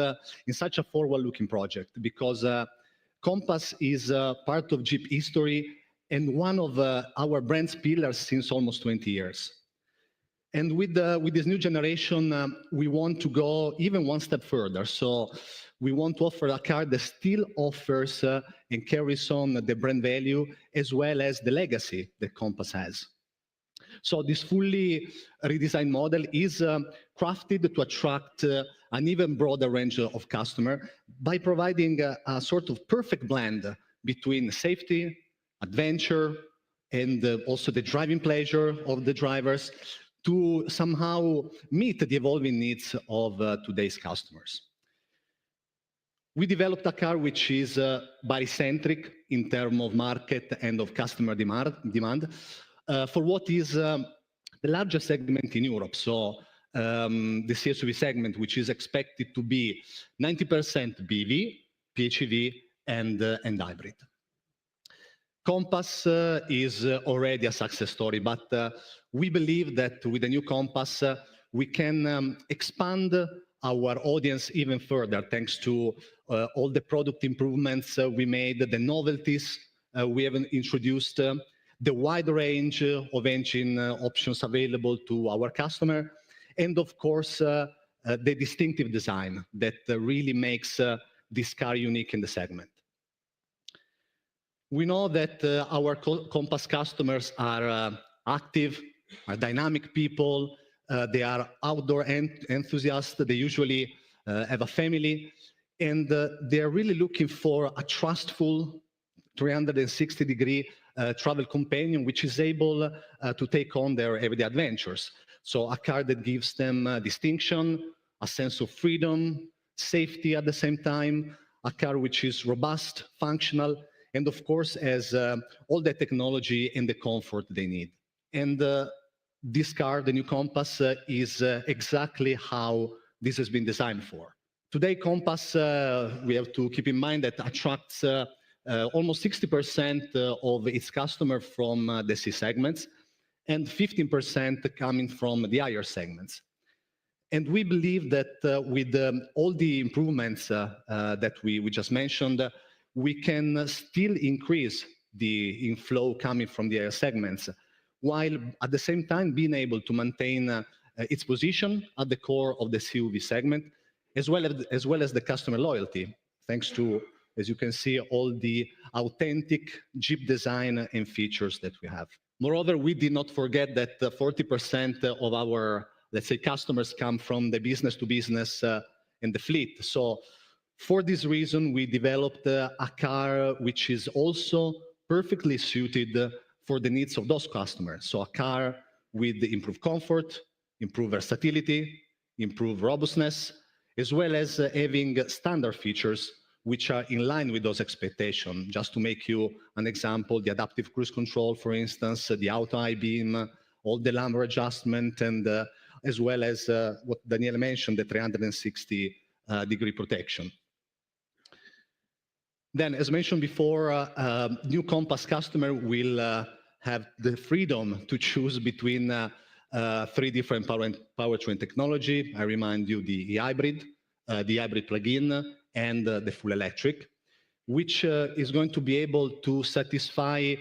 in such a forward-looking project, because Compass is part of Jeep history and one of our brand's pillars since almost 20 years. And with this new generation, we want to go even one step further. So we want to offer a car that still offers and carries on the brand value as well as the legacy that Compass has. So this fully redesigned model is crafted to attract an even broader range of customers by providing a sort of perfect blend between safety, adventure, and also the driving pleasure of the drivers to somehow meet the evolving needs of today's customers. We developed a car which is body-centric in terms of market and of customer demand for what is the largest segment in Europe. So the CSUV segment, which is expected to be 90% BEV, PHEV, and hybrid. Compass is already a success story, but we believe that with the new Compass, we can expand our audience even further thanks to all the product improvements we made, the novelties we have introduced, the wide range of engine options available to our customer, and of course, the distinctive design that really makes this car unique in the segment. We know that our Compass customers are active, are dynamic people, they are outdoor enthusiasts, they usually have a family, and they are really looking for a trustful 360-degree travel companion which is able to take on their everyday adventures. So a car that gives them distinction, a sense of freedom, safety at the same time, a car which is robust, functional, and of course has all the technology and the comfort they need. And this car, the new Compass, is exactly how this has been designed for. Today, Compass, we have to keep in mind that attracts almost 60% of its customers from the C segments and 15% coming from the higher segments. And we believe that with all the improvements that we just mentioned, we can still increase the inflow coming from the higher segments, while at the same time being able to maintain its position at the core of the CUV segment, as well as the customer loyalty, thanks to, as you can see, all the authentic Jeep design and features that we have. Moreover, we did not forget that 40% of our, let's say, customers come from the business to business and the fleet. So for this reason, we developed a car which is also perfectly suited for the needs of those customers. So a car with improved comfort, improved versatility, improve robustness, as well as having standard features which are in line with those expectations. Just to make you an example, the adaptive cruise control, for instance, the auto high beam, all the lumbar adjustment, and as well as what Daniele mentioned, the 360-degree protection. Then, as mentioned before, new Compass customer will have the freedom to choose between three different powertrain technology. I remind you the hybrid plug-in, and the full electric, which is going to be able to satisfy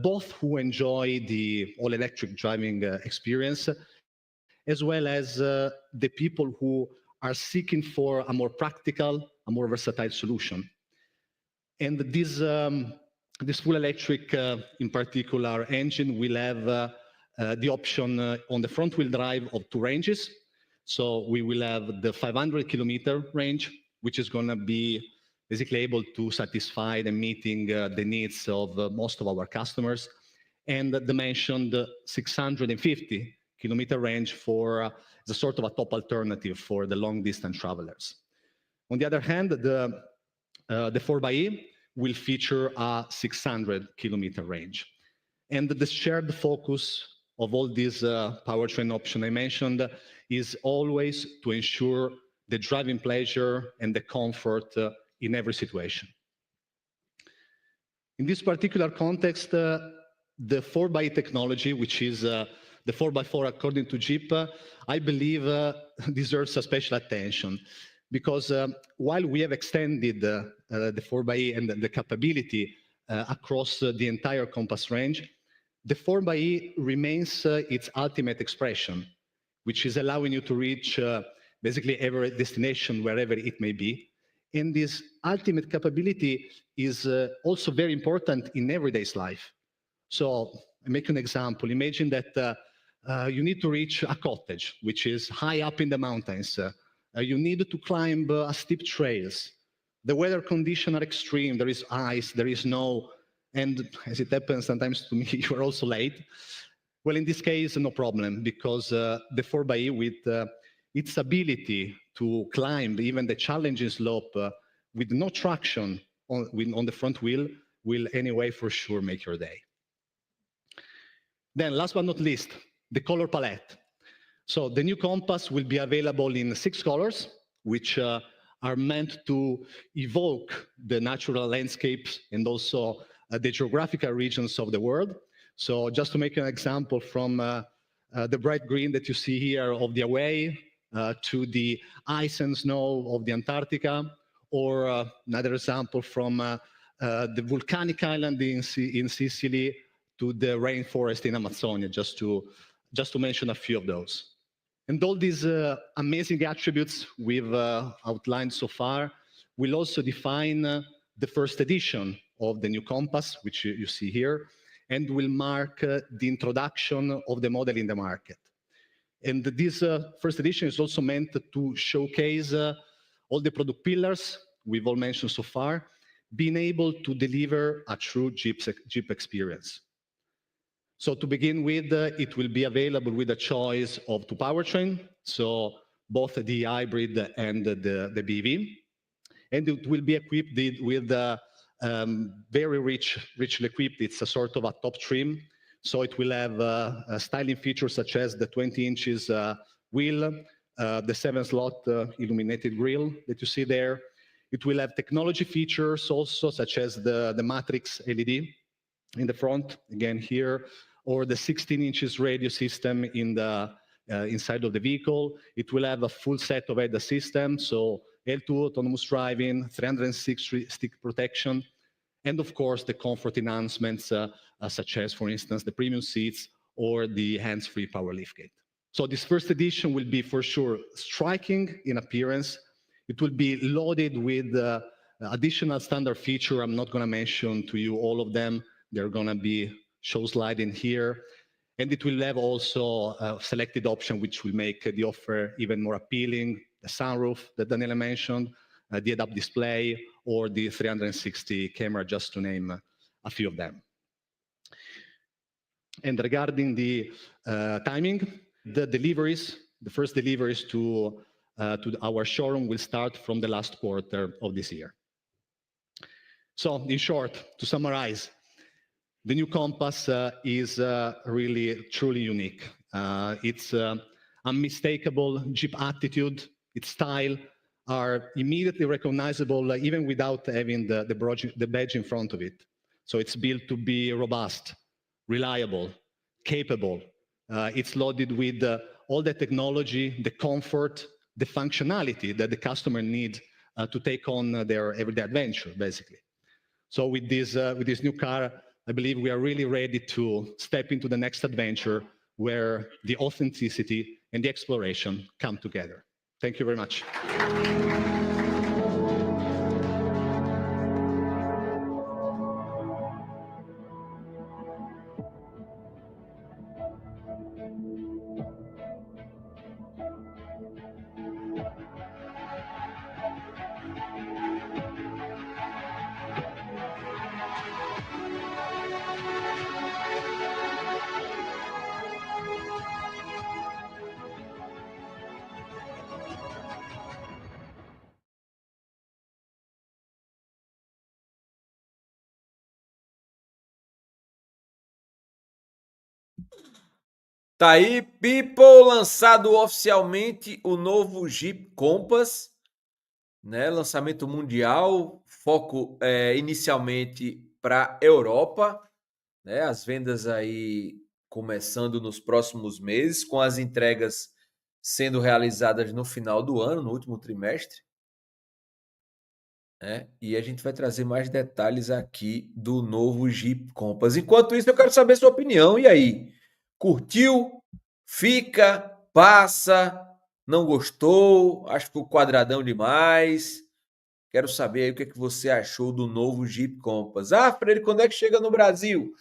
both who enjoy the all-electric driving experience, as well as the people who are seeking for a more practical, a more versatile solution. And this full electric, in particular, engine will have the option on the front wheel drive of 2 ranges. So we will have the 500-kilometer range, which is going to be basically able to satisfy the meeting the needs of most of our customers, and the mentioned 650-kilometer range for the sort of a top alternative for the long-distance travelers. On the other hand, the 4xe will feature a 600-kilometer range. And the shared focus of all these powertrain options I mentioned is always to ensure the driving pleasure and the comfort in every situation. In this particular context, the 4xe technology, which is the 4x4 according to Jeep, I believe deserves a special attention, because while we have extended the 4xe and the capability across the entire Compass range, the 4xe remains its ultimate expression, which is allowing you to reach basically every destination, wherever it may be. And this ultimate capability is also very important in everyday's life. So I make an example. Imagine that you need to reach a cottage, which is high up in the mountains. You need to climb steep trails. The weather conditions are extreme. There is ice, there is snow, and as it happens sometimes to me, you are also late. Well, in this case, no problem, because the 4xe, with its ability to climb even the challenging slope with no traction on the front wheel, will anyway for sure make your day. Then last but not least, the color palette. So the new Compass will be available in 6 colors, which are meant to evoke the natural landscapes and also the geographical regions of the world. So just to make an example, from the bright green that you see here of the Hawaii to the ice and snow of the Antarctica, or another example from the volcanic island in Sicily to the rainforest in Amazonia, just to mention a few of those. And all these amazing attributes we've outlined so far will also define the first edition of the new Compass, which you see here, and will mark the introduction of the model in the market. And this first edition is also meant to showcase all the product pillars we've all mentioned so far, being able to deliver a true Jeep experience. So to begin with, it will be available with a choice of 2 powertrain, so both the hybrid and the BEV. And it will be equipped with very richly equipped. It's a sort of a top trim. So it will have styling features such as the 20 inches wheel, the 7-slot illuminated grille that you see there. It will have technology features also, such as the Matrix LED in the front, again here, or the 16 inches radio system in the inside of the vehicle. It will have a full set of ADAS systems, so L2 autonomous driving, 360 stick protection, and of course the comfort enhancements such as, for instance, the premium seats or the hands-free power liftgate. So this first edition will be for sure striking in appearance. It will be loaded with additional standard feature. I'm not going to mention to you all of them. They're going to be show slide in here. And it will have also a selected option which will make the offer even more appealing. The sunroof that Daniele mentioned, the head-up display, or the 360 camera, just to name a few of them. And regarding the timing, the deliveries The first deliveries to our showroom will start from the last quarter of this year. So in short, to summarize, the new Compass is really truly unique. Its unmistakable Jeep attitude, its style are immediately recognizable even without having the badge in front of it. So it's built to be robust, reliable, capable. It's loaded with all the technology, the comfort, the functionality that the customer needs to take on their everyday adventure, basically. So with this new car, I believe we are really ready to step into the next adventure where the authenticity and the exploration come together. Thank you very much. Tá aí, people, lançado oficialmente o novo Jeep Compass, né? Lançamento mundial, foco inicialmente para Europa, né? As vendas aí começando nos próximos meses, com as entregas sendo realizadas no final do ano, no último trimestre, né? E a gente vai trazer mais detalhes aqui do novo Jeep Compass. Enquanto isso, eu quero saber sua opinião. E aí? Curtiu? Fica? Passa? Não gostou? Acho que ficou quadradão demais? Quero saber aí o que é que você achou do novo Jeep Compass. Ah, Freire, quando é que chega no Brasil?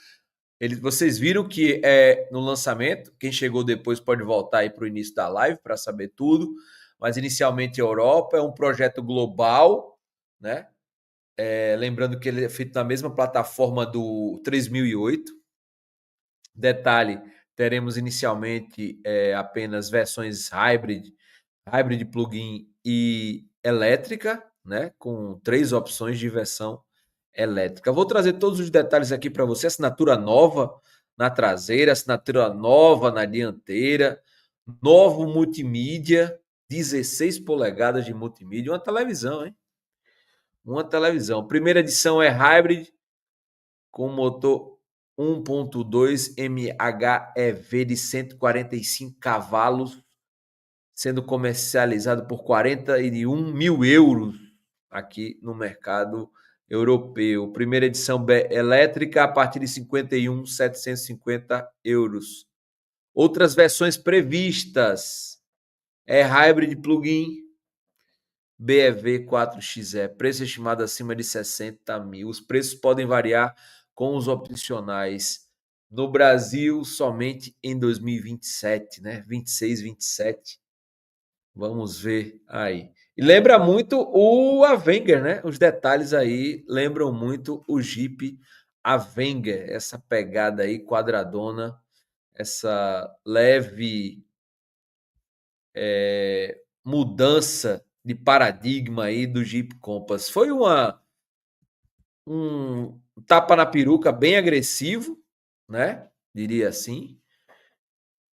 Vocês viram que no lançamento, quem chegou depois pode voltar aí para o início da live para saber tudo, mas inicialmente Europa, é um projeto global, né? Lembrando que ele é feito na mesma plataforma do 3008. Detalhe, teremos inicialmente apenas versões hybrid plug-in e elétrica, né? Com 3 opções de versão elétrica. Vou trazer todos os detalhes aqui para você. Assinatura nova na traseira, assinatura nova na dianteira, novo multimídia, 16 polegadas de multimídia, uma televisão, hein? Uma televisão. Primeira edição é hybrid com motor 1.2 MHEV de 145 cavalos, sendo comercializado por 41 mil euros aqui no mercado europeu. Primeira edição elétrica a partir de 51.750 euros. Outras versões previstas é hybrid plug-in BEV 4XE, preço estimado acima de 60 mil. Os preços podem variar com os opcionais. No Brasil, somente em 2027, né? 26, 27. Vamos ver aí. E lembra muito o Avenger, né? Os detalhes aí lembram muito o Jeep Avenger. Essa pegada aí quadradona, essa leve mudança de paradigma aí do Jeep Compass. Foi um tapa na peruca bem agressivo, né? Diria assim.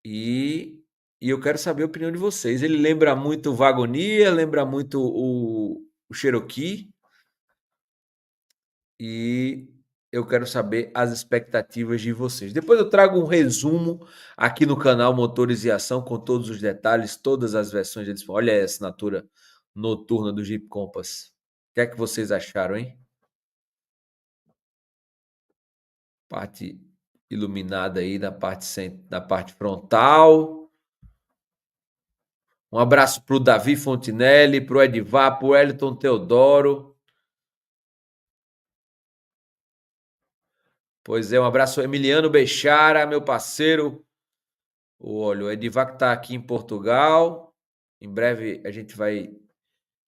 E eu quero saber a opinião de vocês. Ele lembra muito o Wagoneer, lembra muito o Cherokee. E eu quero saber as expectativas de vocês. Depois eu trago um resumo aqui no canal Motores e Ação com todos os detalhes, todas as versões. Olha a assinatura noturna do Jeep Compass. O que é que vocês acharam, hein? Parte iluminada aí na parte frontal. Um abraço para o Davi Fontinelli, para o Edivar, para o Wellington Teodoro. Pois é, um abraço ao Emiliano Bechara, meu parceiro. Olha, o Edivar que está aqui em Portugal. Em breve a gente vai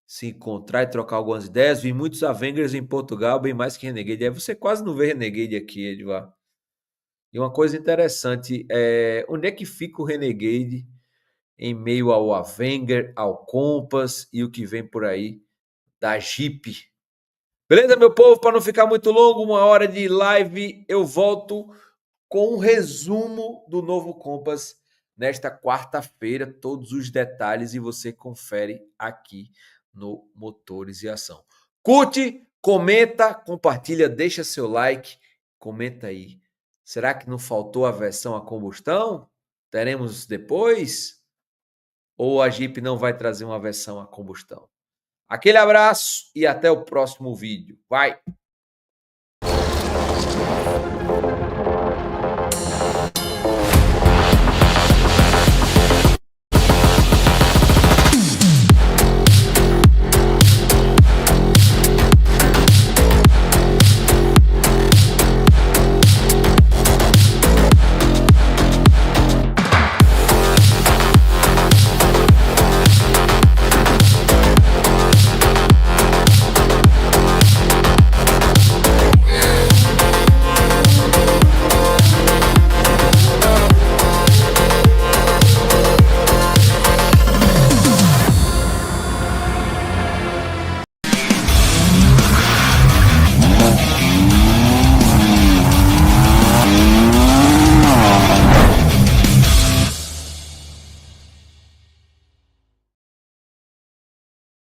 se encontrar e trocar algumas ideias. Vi muitos Avengers em Portugal, bem mais que Renegade. Aí você quase não vê Renegade aqui, Edivar. E uma coisa interessante, onde é que fica o Renegade em meio ao Avenger, ao Compass e o que vem por aí da Jeep. Beleza, meu povo? Para não ficar muito longo, 1 hora de live, eu volto com um resumo do novo Compass nesta quarta-feira, todos os detalhes, e você confere aqui no Motores e Ação. Curte, comenta, compartilha, deixa seu like, comenta aí. Será que não faltou a versão a combustão? Teremos depois? Ou a Jeep não vai trazer uma versão a combustão? Aquele abraço e até o próximo vídeo. Vai!